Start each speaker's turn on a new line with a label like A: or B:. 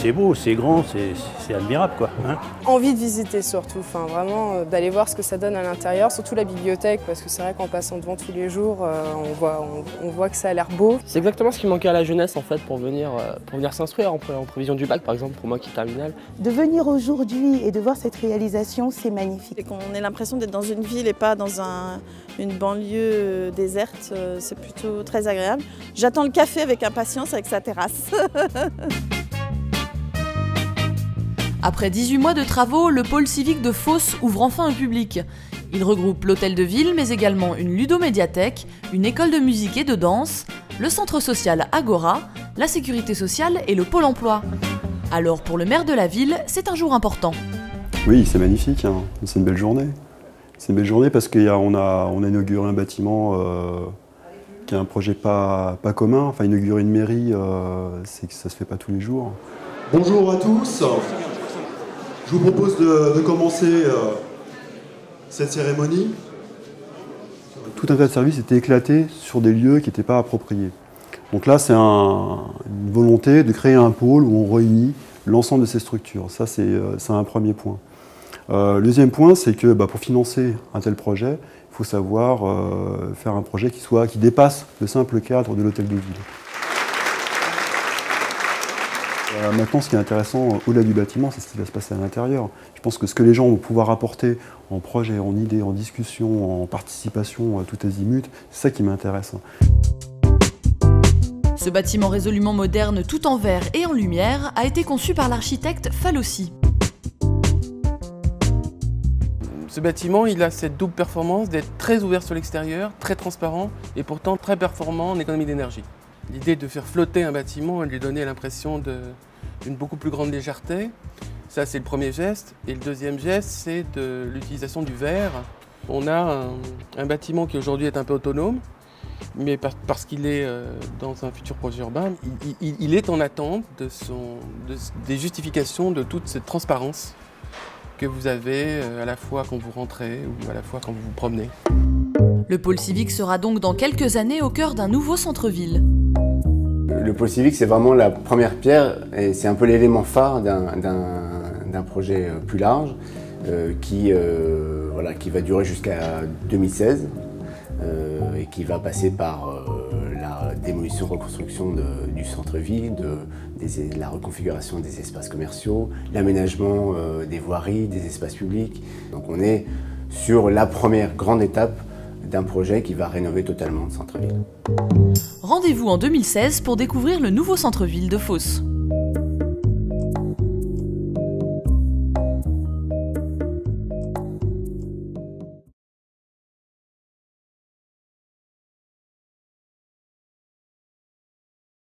A: c'est beau, c'est grand, c'est admirable, quoi. Hein.
B: Envie de visiter surtout, enfin, vraiment d'aller voir ce que ça donne à l'intérieur, surtout la bibliothèque, parce que c'est vrai qu'en passant devant tous les jours, on voit que ça a l'air beau.
C: C'est exactement ce qui manquait à la jeunesse en fait pour venir s'instruire en prévision du bac par exemple, pour moi qui est terminale.
D: De venir aujourd'hui et de voir cette réalisation, c'est magnifique.
E: Et qu'on ait l'impression d'être dans une ville et pas dans une banlieue déserte, c'est plutôt très agréable. J'attends le café avec impatience avec sa terrasse.
F: Après 18 mois de travaux, le pôle civique de Fos ouvre enfin un public. Il regroupe l'hôtel de ville, mais également une ludomédiathèque, une école de musique et de danse, le centre social Agora, la sécurité sociale et le pôle emploi. Alors pour le maire de la ville, c'est un jour important.
G: Oui, c'est magnifique, hein. C'est une belle journée. C'est une belle journée parce qu'on a inauguré un bâtiment qui est un projet pas commun. Enfin, inaugurer une mairie, ça ne se fait pas tous les jours.
H: Bonjour à tous. Je vous propose de commencer cette cérémonie.
G: Tout un tas de services étaient éclatés sur des lieux qui n'étaient pas appropriés. Donc là, c'est une volonté de créer un pôle où on réunit l'ensemble de ces structures. Ça, c'est un premier point. Le deuxième point, c'est que pour financer un tel projet, il faut savoir faire un projet qui dépasse le simple cadre de l'hôtel de ville. Maintenant, ce qui est intéressant au-delà du bâtiment, c'est ce qui va se passer à l'intérieur. Je pense que ce que les gens vont pouvoir apporter en projet, en idée, en discussion, en participation, tout azimut, c'est ça qui m'intéresse.
F: Ce bâtiment résolument moderne, tout en verre et en lumière, a été conçu par l'architecte Falossi.
C: Ce bâtiment, il a cette double performance d'être très ouvert sur l'extérieur, très transparent et pourtant très performant en économie d'énergie. L'idée de faire flotter un bâtiment et de lui donner l'impression d'une beaucoup plus grande légèreté, ça c'est le premier geste. Et le deuxième geste, c'est de l'utilisation du verre. On a un bâtiment qui aujourd'hui est un peu autonome, mais parce qu'il est dans un futur projet urbain, il est en attente des justifications de toute cette transparence que vous avez à la fois quand vous rentrez ou à la fois quand vous vous promenez.
F: Le pôle civique sera donc dans quelques années au cœur d'un nouveau centre-ville.
I: Le pôle civique, c'est vraiment la première pierre et c'est un peu l'élément phare d'un projet plus large qui va durer jusqu'à 2016 et qui va passer par la démolition, reconstruction du centre-ville, la reconfiguration des espaces commerciaux, l'aménagement des voiries, des espaces publics. Donc on est sur la première grande étape d'un projet qui va rénover totalement le centre-ville.
F: Rendez-vous en 2016 pour découvrir le nouveau centre-ville de Fos.